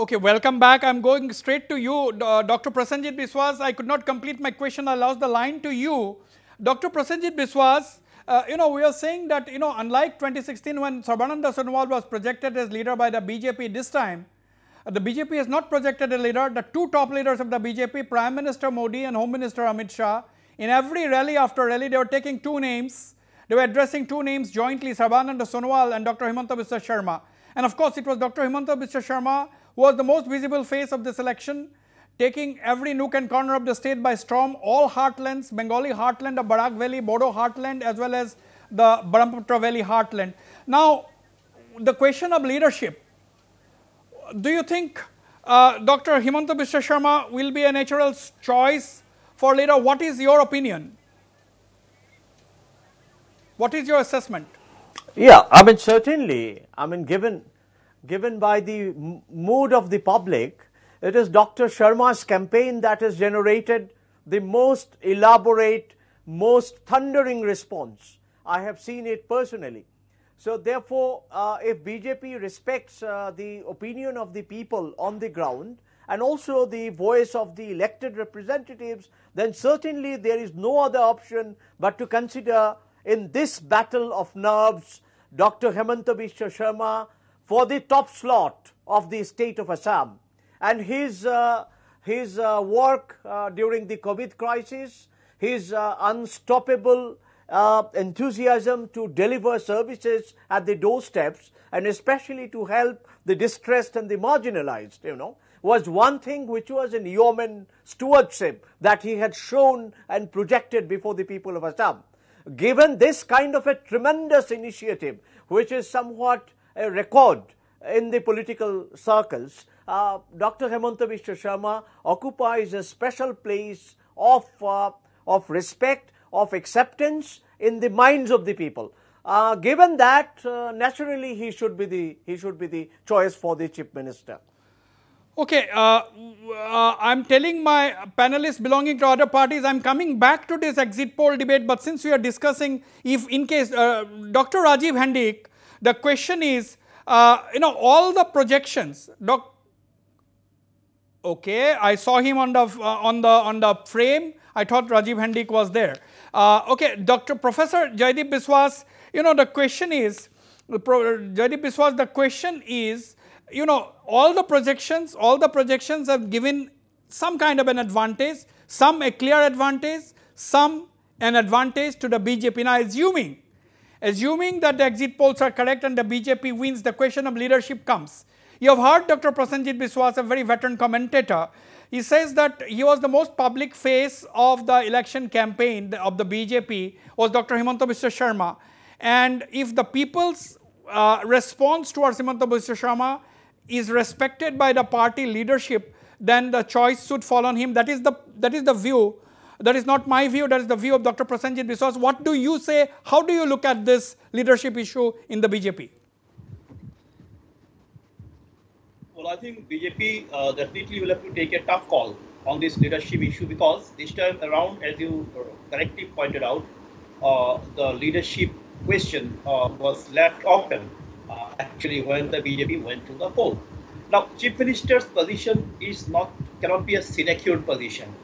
Okay, welcome back. I'm going straight to you, Dr. Prasenjit Biswas. I could not complete my question. I lost the line to you. Dr. Prasenjit Biswas, we are saying that, unlike 2016 when Sarbananda Sonowal was projected as leader by the BJP, this time, the BJP has not projected a leader. The two top leaders of the BJP, Prime Minister Modi and Home Minister Amit Shah, in every rally after rally, they were taking two names. They were addressing two names jointly, Sarbananda Sonowal and Dr. Himanta Biswa Sharma. And of course, it was Dr. Himanta Biswa Sharma who was the most visible face of this election, taking every nook and corner of the state by storm, all heartlands, Bengali heartland of Barak Valley, Bodo heartland, as well as the Brahmaputra Valley heartland. Now, the question of leadership, do you think Dr. Himanta Biswa Sharma will be a natural choice for leader? What is your opinion? What is your assessment? Yeah, I mean, certainly, I mean, given by the mood of the public, it is Dr. Sharma's campaign that has generated the most elaborate, most thundering response. I have seen it personally. So therefore, if BJP respects the opinion of the people on the ground and also the voice of the elected representatives, then certainly there is no other option but to consider in this battle of nerves Dr. Himanta Biswa Sharma for the top slot of the state of Assam. And his work during the COVID crisis, his unstoppable enthusiasm to deliver services at the doorsteps and especially to help the distressed and the marginalized, was one thing which was in yeoman stewardship that he had shown and projected before the people of Assam. Given this kind of a tremendous initiative, which is somewhat a record in the political circles, Dr. Himanta Biswa Sharma occupies a special place of respect, of acceptance in the minds of the people. Given that, naturally he should be the choice for the chief minister. Okay, I'm telling my panelists belonging to other parties, I'm coming back to this exit poll debate, but since we are discussing, if in case, Dr. Rajiv Hendik, the question is, all the projections, okay, I saw him on the frame, I thought Rajiv Hendik was there. Okay, Professor Jaideep Biswas, the question is, Jaideep Biswas, the question is, all the projections have given some kind of an advantage, some a clear advantage, some an advantage to the BJP. Now, assuming that the exit polls are correct and the BJP wins, the question of leadership comes. You have heard Dr. Prasenjit Biswas, a very veteran commentator. He says that he was the most public face of the election campaign of the BJP was Dr. Himanta Biswa Sharma. And if the people's response towards Himanta Biswa Sharma is respected by the party leadership, then the choice should fall on him. That is the view. That is not my view. That is the view of Dr. Prasenjit Biswas. What do you say? How do you look at this leadership issue in the BJP? Well, I think BJP definitely will have to take a tough call on this leadership issue because this time around, as you correctly pointed out, the leadership question was left open. Actually, when the BJP went to the poll. Now, Chief Minister's position cannot be a sinecure position.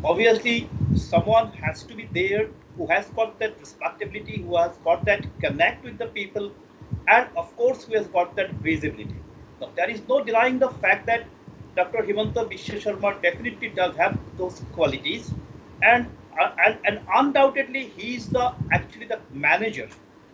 Obviously, someone has to be there who has got that respectability, who has got that connect with the people, and of course, who has got that visibility. Now, there is no denying the fact that Dr. Himanta Biswa Sharma definitely does have those qualities, and undoubtedly, he is actually the manager.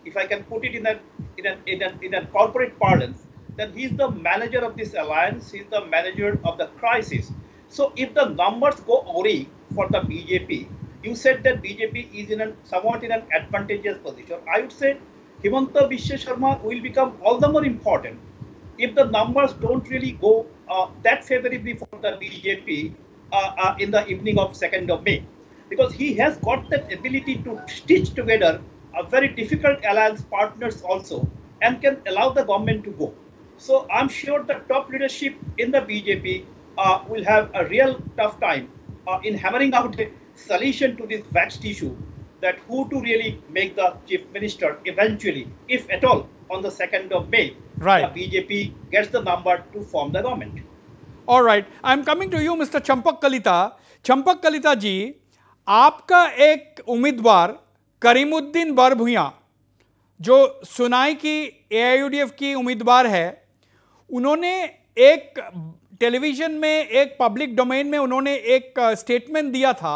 If I can put it in a corporate parlance, then he's the manager of this alliance, he's the manager of the crisis. So if the numbers go awry for the BJP, you said that BJP is somewhat in an advantageous position. I would say Himanta Biswa Sharma will become all the more important if the numbers don't really go that favorably for the BJP in the evening of 2nd of May. Because he has got that ability to stitch together a very difficult alliance partners also and can allow the government to go. So I'm sure the top leadership in the BJP will have a real tough time in hammering out a solution to this vexed issue that who to really make the chief minister eventually, if at all, on the 2nd of May, right, the BJP gets the number to form the government. All right, I am coming to you, Mr. Champak Kalita. Champak Kalita जी, आपका एक उम्मीदवार करीमुद्दीन बरभुइया जो सुनाई की AIUDF की उम्मीदवार है, उन्होंने एक टेलीविजन में, एक पब्लिक डोमेन में उन्होंने एक स्टेटमेंट दिया था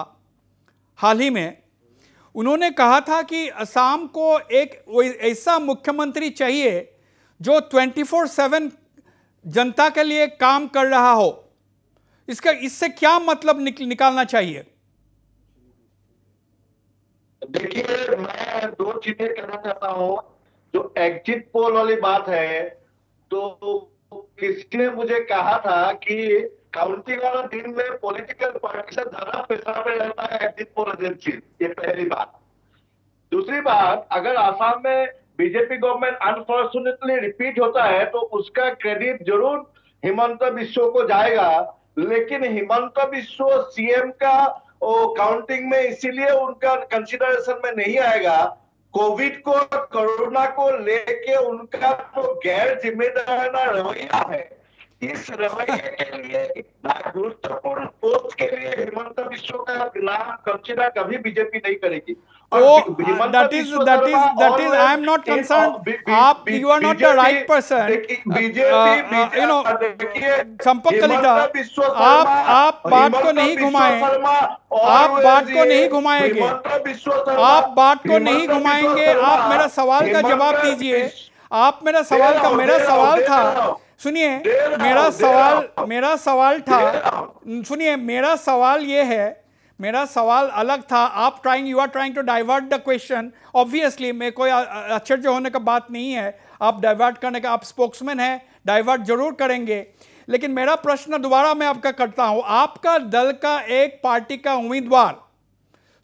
हाल ही में। उन्होंने कहा था कि असम को एक ऐसा मुख्यमंत्री चाहिए जो 24/7 जनता के लिए काम कर रहा हो। इससे क्या मतलब निकालना चाहिए? देखिए, मैं दो चीजें कहना चाहता हूं। जो एग्जिट पोल वाली बात है, तो किसी ने मुझे कहा था कि काउंटिंग वाला दिन में पॉलिटिकल पार्टी से धरा पेशा में रहता है एग्जिट पोल एजेंसी। ये पहली बात। दूसरी बात, अगर आसाम में बीजेपी गवर्नमेंट अनफॉर्चुनेटली रिपीट होता है तो उसका क्रेडिट जरूर हिमंत बिश्व को जाएगा, लेकिन हिमंत बिश्व सीएम का काउंटिंग में इसीलिए उनका कंसिडरेशन में नहीं आएगा। कोविड को, कोरोना को लेके उनका तो गैर जिम्मेदाराना रवैया है। इस रवैये के लिए, इतना गुरुत्वपूर्ण पोस्ट के लिए हिमंत बिश्व का नाम कंसिडर कभी बीजेपी नहीं करेगी। that is I am not concerned. You are not the right person. You know, Champak Kalita, आप बात को नहीं घुमाएं, आप बात को नहीं घुमाएंगे, आप बात को नहीं घुमाएंगे। आप मेरा सवाल का जवाब दीजिए। आप मेरा सवाल था, सुनिए, मेरा सवाल था, सुनिए, मेरा सवाल ये है, मेरा सवाल अलग था। You are trying to divert the question. Obviously मैं कोई आश्चर्य होने का बात नहीं है, आप डाइवर्ट करने का, आप स्पोक्समैन हैं, डाइवर्ट जरूर करेंगे। लेकिन मेरा प्रश्न दोबारा मैं आपका करता हूं। आपका दल का एक पार्टी का उम्मीदवार,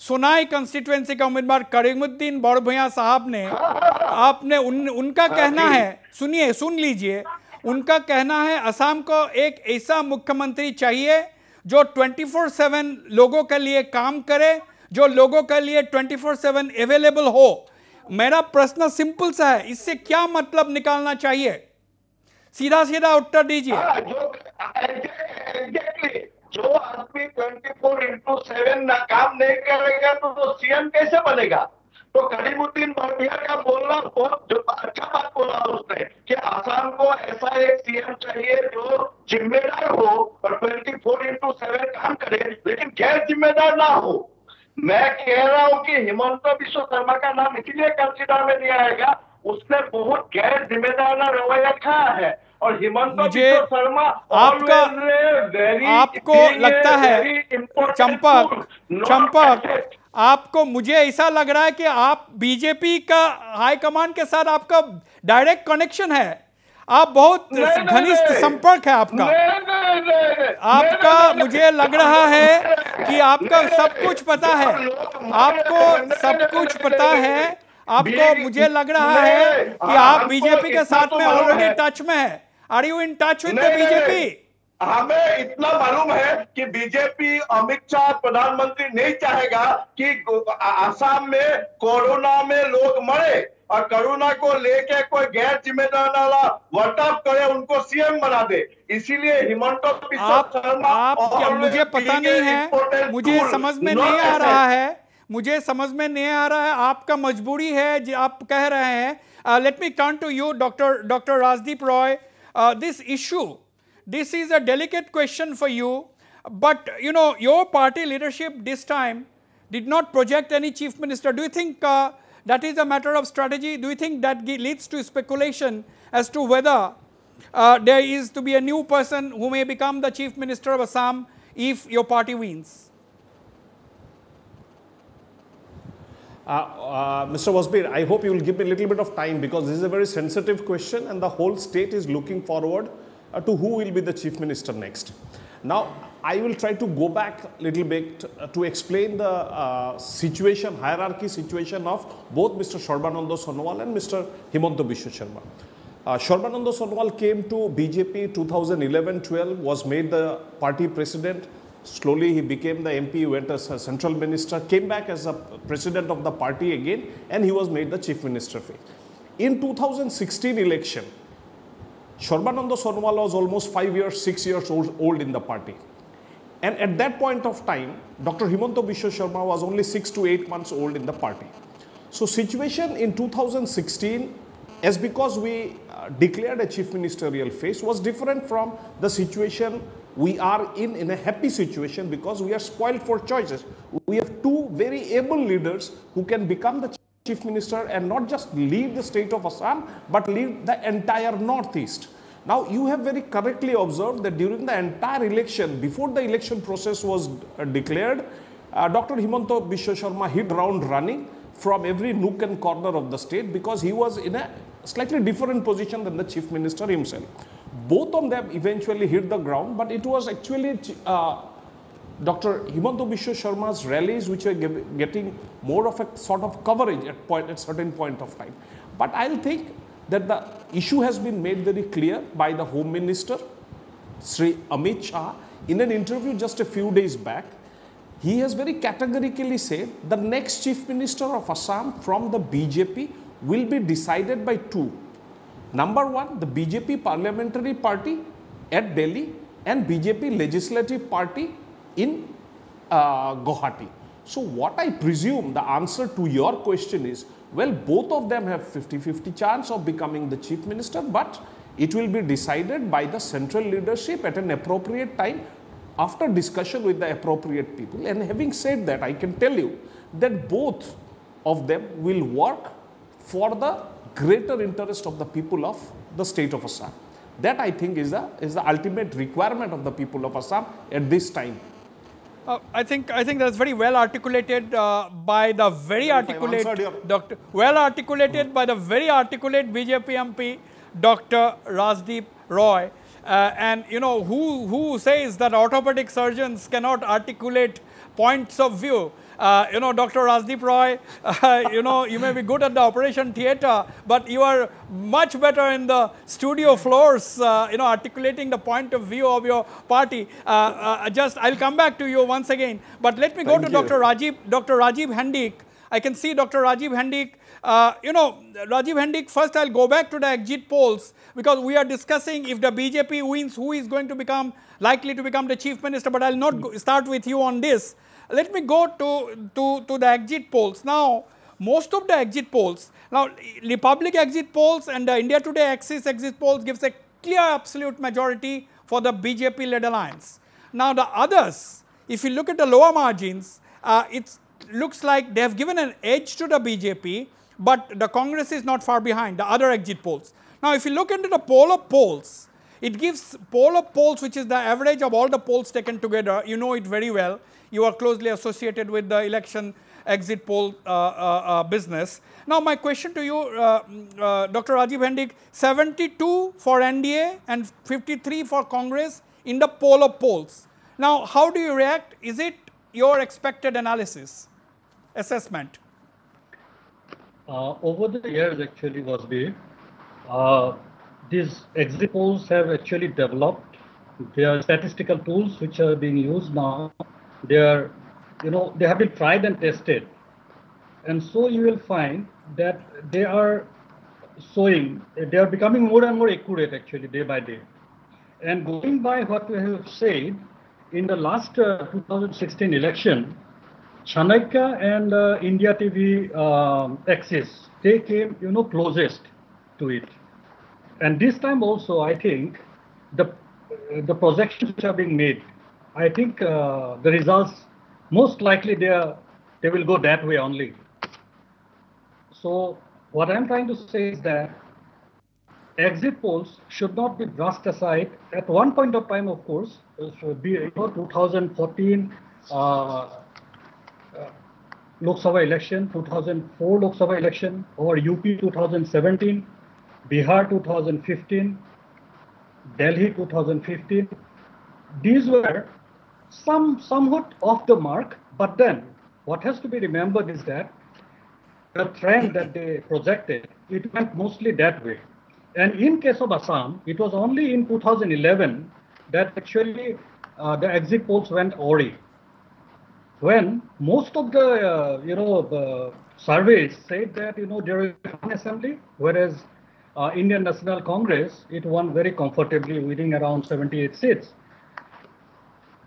सुनाई कंस्टिट्यूएंसी का उम्मीदवार करीमुद्दीन बरभुइया साहब ने, आपने उनका कहना है, सुनिए, सुन लीजिए, उनका कहना है असम को एक ऐसा मुख्यमंत्री चाहिए जो 24/7 लोगों के लिए काम करे, जो लोगों के लिए 24/7 अवेलेबल हो। मेरा प्रश्न सिंपल सा है, इससे क्या मतलब निकालना चाहिए? सीधा सीधा उत्तर दीजिए। जो आदमी 24/7 काम नहीं करेगा तो सीएम कैसे बनेगा? तो करीमुद्दीन बरभुइया का बोलना बहुत जो अच्छा बात बोला उसने कि आसाम को ऐसा एक सीएम चाहिए जो जिम्मेदार हो और 24/7 काम करे, लेकिन गैर जिम्मेदार ना हो। मैं कह रहा हूं कि हिमंत बिश्व शर्मा का नाम इसलिए कंसिडर में नहीं आएगा, उसने बहुत गैर जिम्मेदार रवैया दिखाया है। और हिमंत बिश्व शर्मा आपको लगता है, चंपक, आपको, मुझे ऐसा लग रहा है कि आप बीजेपी का हाईकमान के साथ आपका डायरेक्ट कनेक्शन है, आप बहुत घनिष्ठ संपर्क है आपका। मुझे लग रहा है कि आपका सब कुछ पता है, आपको सब कुछ पता है, आपको, मुझे लग रहा है कि आप बीजेपी के साथ में ऑलरेडी टच में है। Are you in touch with the BJP? हमें इतना मालूम है कि बीजेपी, अमित शाह प्रधानमंत्री नहीं चाहेगा कि आसाम में कोरोना में लोग मरे और कोरोना को लेके कोई गैर जिम्मेदार वर्ताव करे, उनको सीएम बना दे। इसीलिए हिमंत बिश्व शर्मा, मुझे पता नहीं है, मुझे समझ में नहीं आ रहा है, मुझे समझ में नहीं आ रहा है, आपका मजबूरी है जो आप कह रहे हैं। Let me turn to you, doctor Rajdeep Roy. This issue, this is a delicate question for you, but you know, your party leadership this time did not project any chief minister. Do you think that is a matter of strategy? Do you think that leads to speculation as to whether there is to be a new person who may become the chief minister of Assam if your party wins? Mr. Wasbir, I hope you will give me a little bit of time because this is a very sensitive question and the whole state is looking forward to who will be the chief minister next. Now, I will try to go back a little bit to explain the hierarchy situation of both Mr. Sarbananda Sonowal and Mr. Himanta Biswa Sharma. Sarbananda Sonowal came to BJP 2011-12, was made the party president. Slowly he became the MP, went as a central minister, came back as a president of the party again, and he was made the chief minister. In 2016 election, Sarbananda Sonowal was almost 5 years, 6 years old in the party. And at that point of time, Dr. Himanta Biswa Sarma was only 6 to 8 months old in the party. So situation in 2016, as because we declared a chief ministerial phase, was different from the situation we are in a happy situation, because we are spoiled for choices. We have two very able leaders who can become the chief minister and not just lead the state of Assam, but lead the entire Northeast. Now, you have very correctly observed that during the entire election, before the election process was declared, Dr. Himanta Biswa Sarma hit ground running from every nook and corner of the state, because he was in a slightly different position than the chief minister himself. Both of them eventually hit the ground, but it was actually Dr. Himanta Biswa Sarma's rallies which were getting more of a sort of coverage at certain point of time. But I'll think that the issue has been made very clear by the Home Minister, Sri Amit Shah, in an interview just a few days back. He has very categorically said the next chief minister of Assam from the BJP will be decided by two. Number one, the BJP parliamentary party at Delhi and BJP legislative party in Guwahati. So what I presume the answer to your question is, well, both of them have 50-50 chance of becoming the chief minister, but it will be decided by the central leadership at an appropriate time after discussion with the appropriate people. And having said that, I can tell you that both of them will work for the greater interest of the people of the state of Assam. That, I think, is the ultimate requirement of the people of Assam at this time. I think that's very well articulated by the very articulate Dr. Well articulated by the very articulate BJP MP, Dr. Rajdeep Roy. And you know, who says that orthopedic surgeons cannot articulate points of view? You know, Dr. Rajdeep Roy, you know, you may be good at the operation theatre, but you are much better in the studio floors, you know, articulating the point of view of your party. I'll come back to you once again, but let me go to Dr. Rajiv Hendik. I can see Dr. Rajiv Hendik. You know, Rajiv Hendik, first I'll go back to the exit polls, because we are discussing if the BJP wins, who is going to become, likely to become the chief minister, but I'll not start with you on this. Let me go to the exit polls. Now, most of the exit polls, now Republic exit polls and the India Today Axis exit polls gives a clear absolute majority for the BJP-led alliance. Now, the others, if you look at the lower margins, it looks like they have given an edge to the BJP, but the Congress is not far behind, the other exit polls. Now, if you look into the poll of polls, it gives poll of polls, which is the average of all the polls taken together. You know it very well. You are closely associated with the election exit poll business. Now, my question to you, Dr. Rajiv Hendik, 72 for NDA and 53 for Congress in the poll of polls. Now, how do you react? Is it your expected assessment? Over the years, actually, Wasbi, these exit polls have actually developed. There are statistical tools which are being used now. They are, you know, they have been tried and tested. And so you will find that they are showing, they are becoming more and more accurate actually day by day. And going by what we have said, in the last 2016 election, Chanakya and India TV Axis, they came, you know, closest to it. And this time also, I think, the projections which are being made, I think the results, most likely they will go that way only. So what I'm trying to say is that exit polls should not be brushed aside. At one point of time, of course, it should be, you know, 2014 Lok Sabha election, 2004 Lok Sabha election, or UP 2017, Bihar 2015, Delhi 2015. These were somewhat off the mark, but then what has to be remembered is that the trend that they projected, it went mostly that way. And in case of Assam, it was only in 2011 that actually the exit polls went awry, when most of the surveys said that, you know, there is one assembly, whereas Indian National Congress, it won very comfortably, winning around 78 seats.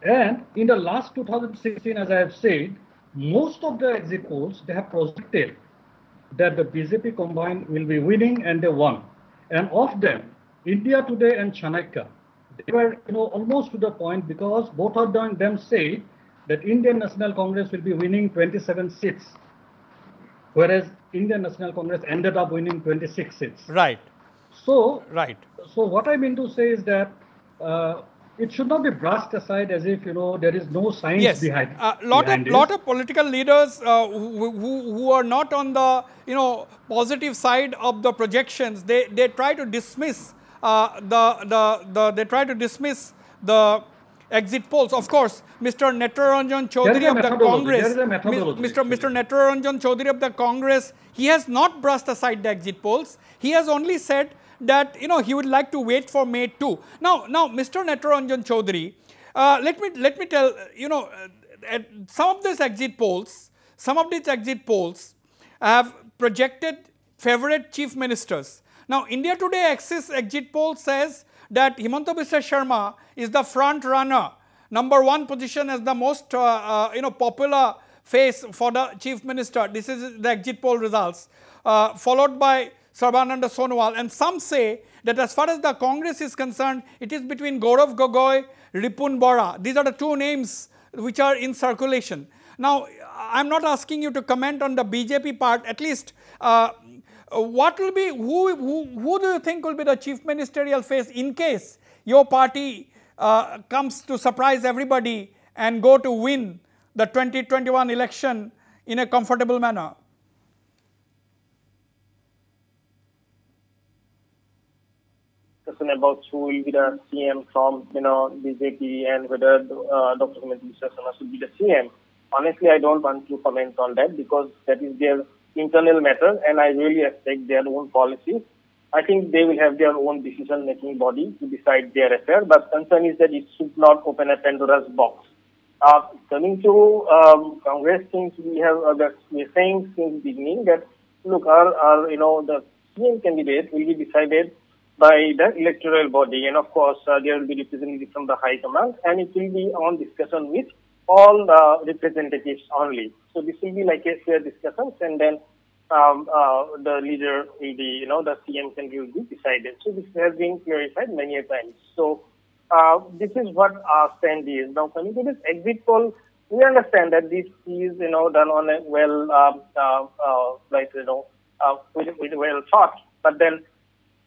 And in the last 2016, as I have said, most of the exit polls, they have projected that the BJP combined will be winning, and they won. And of them, India Today and Chanakya, they were almost to the point, because both of them say that Indian National Congress will be winning 27 seats, whereas Indian National Congress ended up winning 26 seats. Right. So, Right. So what I mean to say is that it should not be brushed aside as if there is no science behind. Lot of political leaders who are not on the positive side of the projections, they try to dismiss the exit polls. Of course, Mr. Netraranjan Chaudhary of the Congress, Mr. Netraranjan Chaudhary of the Congress, he has not brushed aside the exit polls. He has only said that he would like to wait for May 2. Now Mr. Netraranjan Chaudhary, let me tell some of these exit polls have projected favorite chief ministers. Now India Today Axis exit poll says that Himanta Biswa Sharma is the front runner, #1 position as the most popular face for the chief minister. This is the exit poll results, followed by Sarbananda Sonowal, and some say that as far as the Congress is concerned, it is between Gaurav Gogoi, Ripun Bora. These are the two names which are in circulation. Now, I am not asking you to comment on the BJP part. At least, what will be who do you think will be the chief ministerial face in case your party comes to surprise everybody and go to win the 2021 election in a comfortable manner? About who will be the CM from BJP and whether Dr. Himanta Biswa Sharma should be the CM. Honestly, I don't want to comment on that because that is their internal matter, and I really respect their own policies. I think they will have their own decision-making body to decide their affair, but concern is that it should not open a Pandora's box. Coming to Congress things, we are saying since the beginning that look, the CM candidate will be decided by the electoral body, and of course there will be representatives from the High Command, and it will be on discussion with all the representatives only. So this will be like a fair discussion, and then the leader will be, the CM candidate will be decided. So this has been clarified many a times. So this is what our stand is. Now coming to this exit poll, we understand that this is, done on a with well thought, but then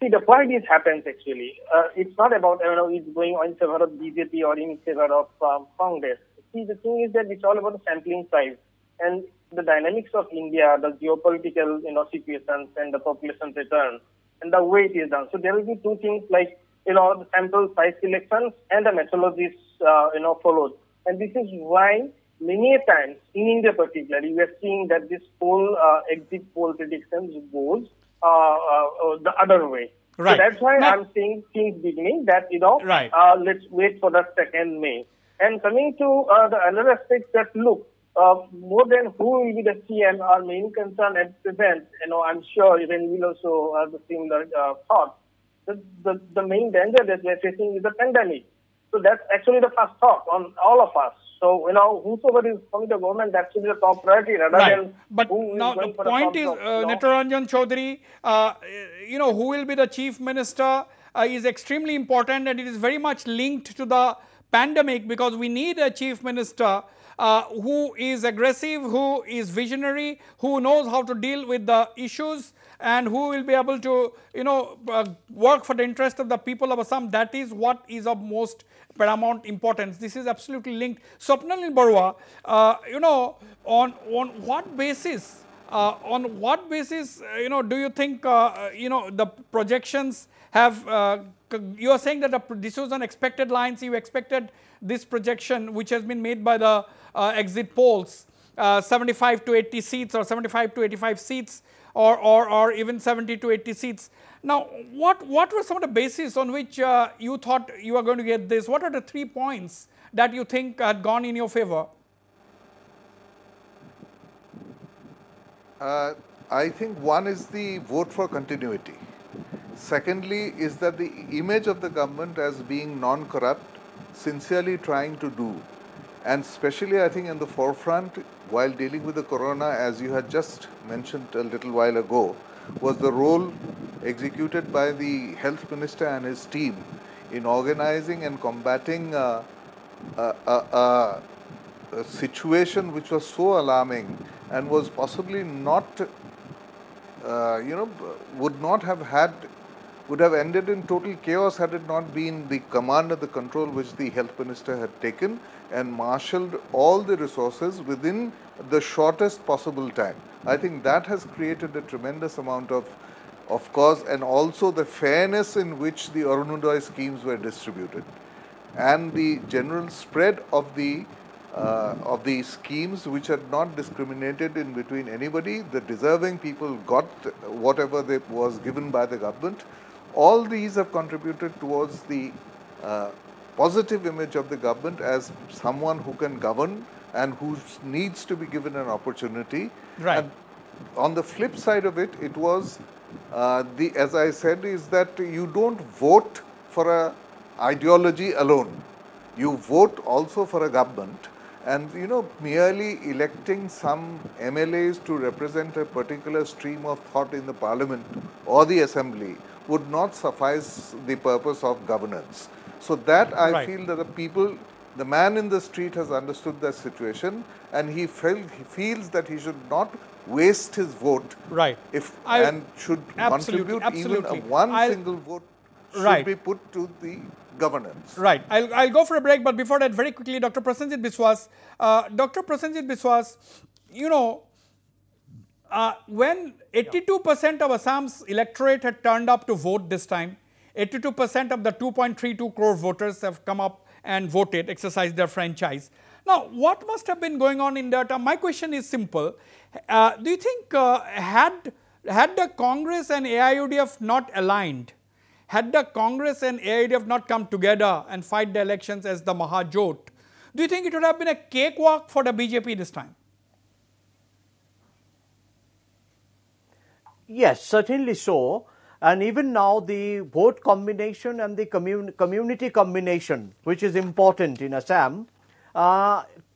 see, the why this happens actually, it's not about, it's going in favor of BJP or in favor of Congress. See, the thing is that it's all about the sampling size and the dynamics of India, the geopolitical, situations and the population pattern and the way it is done. So there will be two things like, the sample size selections and the methodologies, followed. And this is why many times in India particularly, we are seeing that this whole exit poll predictions goes the other way. Right. So that's why I'm saying since beginning that, right. Let's wait for the 2nd May. And coming to the other aspects that look, more than who will be the CM, our main concern at present, I'm sure even we'll also have the similar thought. The main danger that we're facing is the pandemic. So that's actually the first thought on all of us. So, whosoever is from the government, that should be the top priority rather than But now the point is, Netraranjan Chaudhary, who will be the chief minister is extremely important, and it is very much linked to the pandemic because we need a chief minister who is aggressive, who is visionary, who knows how to deal with the issues and who will be able to, work for the interest of the people of Assam. That is what is of most paramount importance. This is absolutely linked. Swapnalin Barua, on what basis, do you think, the projections have, you are saying that this was on expected lines, you expected this projection which has been made by the exit polls, 75 to 80 seats or 75 to 85 seats or even 70 to 80 seats. Now, what were some of the bases on which you thought you were going to get this? What are the 3 points that you think had gone in your favor? I think one is the vote for continuity. Secondly is that the image of the government as being non-corrupt, sincerely trying to do, and especially I think in the forefront while dealing with the corona, as you had just mentioned a little while ago, was the role executed by the health minister and his team in organizing and combating a situation which was so alarming and was possibly not, would have ended in total chaos had it not been the command and the control which the health minister had taken and marshaled all the resources within the shortest possible time. I think that has created a tremendous amount of course, and also the fairness in which the Arunodaya schemes were distributed and the general spread of the schemes which had not discriminated in between anybody. The deserving people got whatever was given by the government. All these have contributed towards the positive image of the government as someone who can govern and who needs to be given an opportunity. Right. And on the flip side of it, it was as I said, is that you don't vote for a ideology alone. You vote also for a government, and merely electing some MLAs to represent a particular stream of thought in the parliament or the assembly would not suffice the purpose of governance. So that I feel that the man in the street has understood that situation, and he feels that he should not waste his vote. Right. And should contribute even one single vote should be put to the governance. Right. I'll go for a break, but before that, very quickly, Dr. Prasenjit Biswas. Dr. Prasenjit Biswas, when 82% of Assam's electorate had turned up to vote this time, 82% of the 2.32 crore voters have come up and voted, exercised their franchise. Now, what must have been going on in that? My question is simple. Do you think had the Congress and AIUDF not aligned, had the Congress and AIUDF not come together and fight the elections as the Mahajot, do you think it would have been a cakewalk for the BJP this time? Yes, certainly so. And even now, the vote combination and the community combination, which is important in Assam,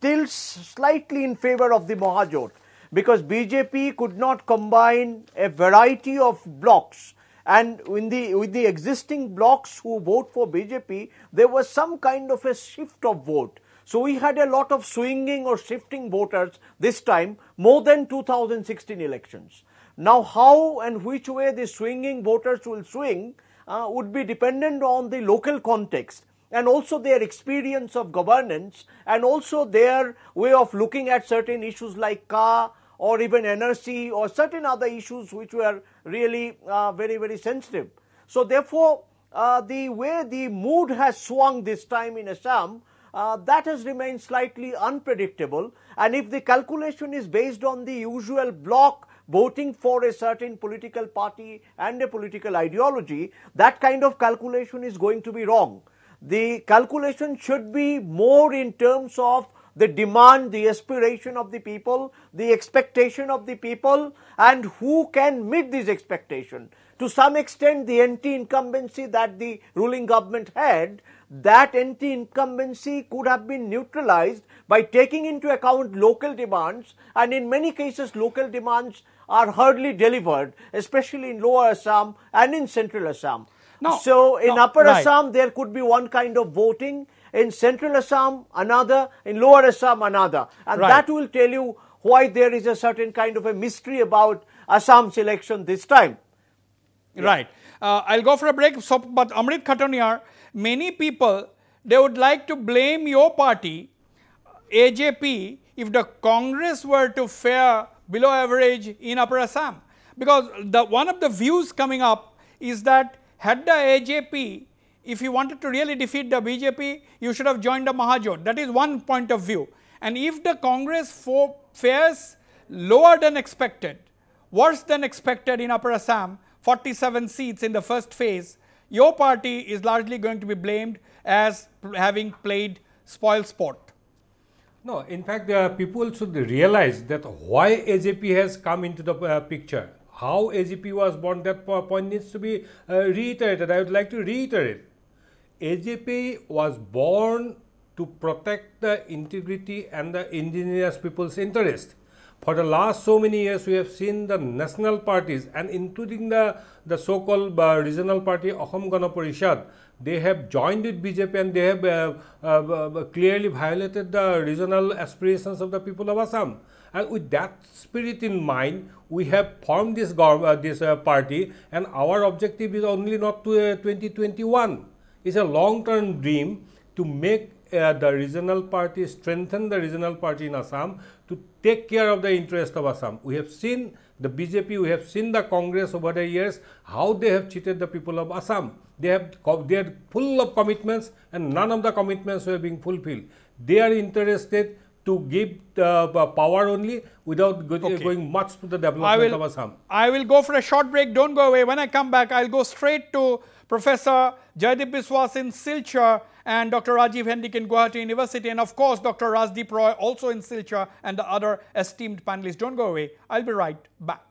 tilts slightly in favor of the Mahajot, because BJP could not combine a variety of blocks, and with the existing blocks who vote for BJP, there was some kind of a shift of vote. So we had a lot of swinging or shifting voters this time, more than 2016 elections. Now, how and which way the swinging voters will swing would be dependent on the local context, and also their experience of governance, and also their way of looking at certain issues like CA or even NRC or certain other issues which were really very, very sensitive. So therefore, the way the mood has swung this time in Assam, that has remained slightly unpredictable, and if the calculation is based on the usual block voting for a certain political party and a political ideology, that kind of calculation is going to be wrong. The calculation should be more in terms of the demand, the aspiration of the people, the expectation of the people, and who can meet this expectation. To some extent, the anti-incumbency that the ruling government had, that anti-incumbency could have been neutralized by taking into account local demands, and in many cases local demands are hardly delivered, especially in Lower Assam and in Central Assam. So in Upper Assam, there could be one kind of voting, in Central Assam another, in Lower Assam another, and that will tell you why there is a certain kind of a mystery about Assam's election this time. Right. I'll go for a break. So, but Amrit Khatoniyar, many people, they would like to blame your party, AJP, if the Congress were to fare below average in Upper Assam. Because one of the views coming up is that had the AJP, if you wanted to really defeat the BJP, you should have joined the Mahajot. That is one point of view. And if the Congress fares lower than expected, worse than expected in Upper Assam, 47 seats in the first phase, your party is largely going to be blamed as having played spoil sport. No, in fact, people should realize that why AJP has come into the picture. how AGP was born, that point needs to be reiterated. I would like to reiterate. AGP was born to protect the integrity and the indigenous people's interest. For the last so many years, we have seen the national parties and including the so-called regional party Ahom Gana Parishad, they have joined with BJP and they have clearly violated the regional aspirations of the people of Assam. And with that spirit in mind, we have formed this party, and our objective is only not to 2021. It's a long-term dream to make the regional party, strengthen the regional party in Assam to take care of the interest of Assam. We have seen the BJP, we have seen the Congress over the years, how they have cheated the people of Assam. They are full of commitments and none of the commitments were being fulfilled. They are interested to give power only without going much to the development of Assam. I will go for a short break. Don't go away. When I come back, I'll go straight to Professor Joydeep Biswas in Silchar and Dr. Rajiv Hendik in Guwahati University, and of course Dr. Rajdeep Roy also in Silchar, and the other esteemed panelists. Don't go away. I'll be right back.